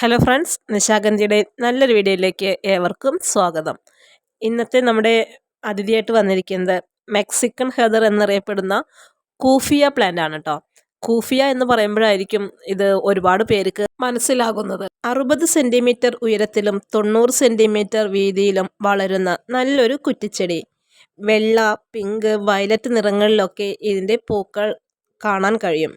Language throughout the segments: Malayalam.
ഹലോ ഫ്രണ്ട്സ്, നിശാഗന്ധിയുടെ നല്ലൊരു വീഡിയോയിലേക്ക് ഏവർക്കും സ്വാഗതം. ഇന്നത്തെ നമ്മുടെ അതിഥിയായിട്ട് വന്നിരിക്കുന്നത് മെക്സിക്കൻ ഹെദർ എന്നറിയപ്പെടുന്ന കൂഫിയ പ്ലാന്റ് ആണ് കേട്ടോ. കൂഫിയ എന്ന് പറയുമ്പോഴായിരിക്കും ഇത് ഒരുപാട് പേർക്ക് മനസ്സിലാകുന്നത്. 60 സെൻറ്റിമീറ്റർ ഉയരത്തിലും 90 സെൻറ്റിമീറ്റർ വീതിയിലും വളരുന്ന നല്ലൊരു കുറ്റിച്ചെടി. വെള്ള, പിങ്ക്, വയലറ്റ് നിറങ്ങളിലൊക്കെ ഇതിൻ്റെ പൂക്കൾ കാണാൻ കഴിയും.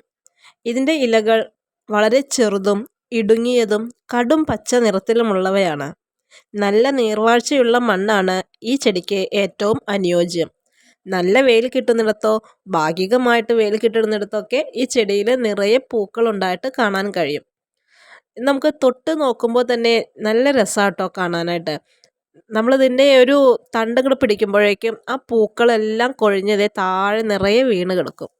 ഇതിൻ്റെ ഇലകൾ വളരെ ചെറുതും ഇടുങ്ങിയതും കടും പച്ച നിറത്തിലുമുള്ളവയാണ്. നല്ല നീർവാഴ്ചയുള്ള മണ്ണാണ് ഈ ചെടിക്ക് ഏറ്റവും അനുയോജ്യം. നല്ല വെയിൽ കിട്ടുന്നിടത്തോ ഭാഗികമായിട്ട് വെയിൽ കിട്ടുന്നിടത്തൊക്കെ ഈ ചെടിയിൽ നിറയെ പൂക്കളുണ്ടായിട്ട് കാണാൻ കഴിയും. നമുക്ക് തൊട്ട് നോക്കുമ്പോൾ തന്നെ നല്ല രസമാട്ടോ കാണാനായിട്ട്. നമ്മളിതിൻ്റെ ഒരു തണ്ടുകൾ പിടിക്കുമ്പോഴേക്കും ആ പൂക്കളെല്ലാം കൊഴിഞ്ഞതേ താഴെ നിറയെ വീണ് കിടക്കും.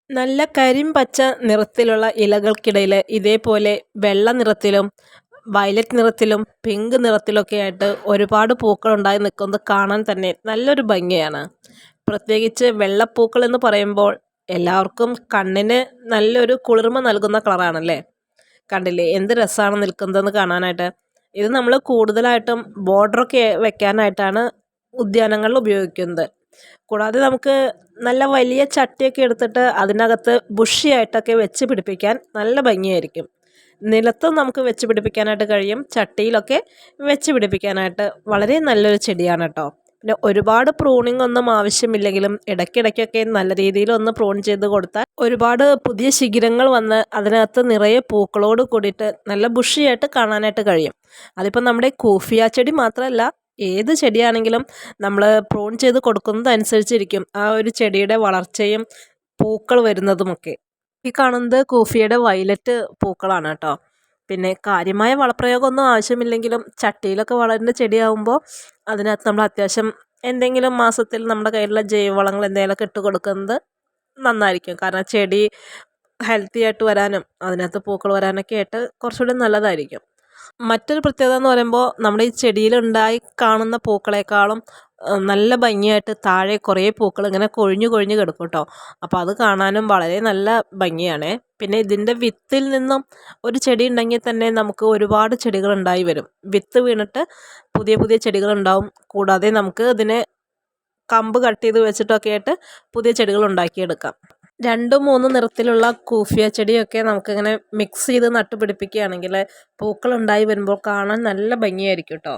നല്ല കരിമ്പച്ച നിറത്തിലുള്ള ഇലകൾക്കിടയിൽ ഇതേപോലെ വെള്ള നിറത്തിലും വയലറ്റ് നിറത്തിലും പിങ്ക് നിറത്തിലൊക്കെ ആയിട്ട് ഒരുപാട് പൂക്കളുണ്ടായി നിൽക്കുന്നത് കാണാൻ തന്നെ നല്ലൊരു ഭംഗിയാണ്. പ്രത്യേകിച്ച് വെള്ളപ്പൂക്കൾ എന്ന് പറയുമ്പോൾ എല്ലാവർക്കും കണ്ണിന് നല്ലൊരു കുളിർമ നൽകുന്ന കളറാണല്ലേ. കണ്ടില്ലേ എന്ത് രസമാണ് നിൽക്കുന്നതെന്ന് കാണാനായിട്ട്. ഇത് നമ്മൾ കൂടുതലായിട്ടും ബോർഡറൊക്കെ വെക്കാനായിട്ടാണ് ഉദ്യാനങ്ങളിൽ ഉപയോഗിക്കുന്നത്. കൂടാതെ നമുക്ക് നല്ല വലിയ ചട്ടിയൊക്കെ എടുത്തിട്ട് അതിനകത്ത് ബുഷിയായിട്ടൊക്കെ വെച്ച് പിടിപ്പിക്കാൻ നല്ല ഭംഗിയായിരിക്കും. നിലത്തും നമുക്ക് വെച്ച് പിടിപ്പിക്കാനായിട്ട് കഴിയും, ചട്ടിയിലൊക്കെ വെച്ച് പിടിപ്പിക്കാനായിട്ട് വളരെ നല്ലൊരു ചെടിയാണ് കേട്ടോ. പിന്നെ ഒരുപാട് പ്രൂണിങ് ഒന്നും ആവശ്യമില്ലെങ്കിലും ഇടയ്ക്കിടയ്ക്കൊക്കെ നല്ല രീതിയിൽ ഒന്ന് പ്രൂൺ ചെയ്ത് കൊടുത്താൽ ഒരുപാട് പുതിയ ശിഖരങ്ങൾ വന്ന് അതിനകത്ത് നിറയെ പൂക്കളോട് കൂടിയിട്ട് നല്ല ബുഷിയായിട്ട് കാണാനായിട്ട് കഴിയും. അതിപ്പോൾ നമ്മുടെ കൂഫിയ ചെടി മാത്രമല്ല, ഏത് ചെടിയാണെങ്കിലും നമ്മൾ പ്രൂൺ ചെയ്ത് കൊടുക്കുന്നതനുസരിച്ചിരിക്കും ആ ഒരു ചെടിയുടെ വളർച്ചയും പൂക്കൾ വരുന്നതുമൊക്കെ. ഈ കാണുന്നത് കൂഫിയുടെ വയലറ്റ് പൂക്കളാണ് കേട്ടോ. പിന്നെ കാര്യമായ വളപ്രയോഗമൊന്നും ആവശ്യമില്ലെങ്കിലും ചട്ടിയിലൊക്കെ വളരുന്ന ചെടിയാകുമ്പോൾ അതിനകത്ത് നമ്മൾ അത്യാവശ്യം എന്തെങ്കിലും മാസത്തിൽ നമ്മുടെ കയ്യിലുള്ള ജൈവവളങ്ങൾ എന്തെങ്കിലുമൊക്കെ ഇട്ട് കൊടുക്കുന്നത് നന്നായിരിക്കും. കാരണം ചെടി ഹെൽത്തി ആയിട്ട് വരാനും അതിനകത്ത് പൂക്കൾ വരാനൊക്കെ ആയിട്ട് കുറച്ചുകൂടി നല്ലതായിരിക്കും. മറ്റൊരു പ്രത്യേകത എന്ന് പറയുമ്പോൾ നമ്മുടെ ഈ ചെടിയിലുണ്ടായി കാണുന്ന പൂക്കളെക്കാളും നല്ല ഭംഗിയായിട്ട് താഴെ കുറേ പൂക്കൾ ഇങ്ങനെ കൊഴിഞ്ഞു കൊഴിഞ്ഞ് കിടക്കും കേട്ടോ. അപ്പോൾ അത് കാണാനും വളരെ നല്ല ഭംഗിയാണ്. പിന്നെ ഇതിൻ്റെ വിത്തിൽ നിന്നും ഒരു ചെടി ഉണ്ടെങ്കിൽ തന്നെ നമുക്ക് ഒരുപാട് ചെടികൾ ഉണ്ടായി വരും. വിത്ത് വീണിട്ട് പുതിയ പുതിയ ചെടികൾ ഉണ്ടാവും. കൂടാതെ നമുക്ക് ഇതിനെ കമ്പ് കട്ട് ചെയ്ത് വെച്ചിട്ടൊക്കെ ആയിട്ട് പുതിയ ചെടികൾ ഉണ്ടാക്കിയെടുക്കാം. 2-3 നിറത്തിലുള്ള കൂഫിയ ചെടിയൊക്കെ നമുക്കിങ്ങനെ മിക്സ് ചെയ്ത് നട്ടുപിടിപ്പിക്കുകയാണെങ്കിൽ പൂക്കളുണ്ടായി വരുമ്പോൾ കാണാൻ നല്ല ഭംഗിയായിരിക്കും കേട്ടോ.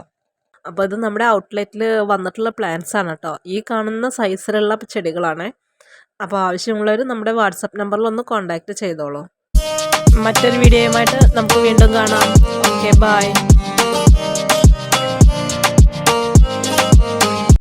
അപ്പോൾ ഇത് നമ്മുടെ ഔട്ട്ലെറ്റിൽ വന്നിട്ടുള്ള പ്ലാന്റ്സ് ആണ് കേട്ടോ. ഈ കാണുന്ന സൈസിലുള്ള ചെടികളാണ്. അപ്പോൾ ആവശ്യമുള്ളവർ നമ്മുടെ വാട്സപ്പ് നമ്പറിൽ ഒന്ന് കോൺടാക്റ്റ് ചെയ്തോളൂ. മറ്റൊരു വീഡിയോയുമായിട്ട് നമുക്ക് വീണ്ടും കാണാം. Okay, by.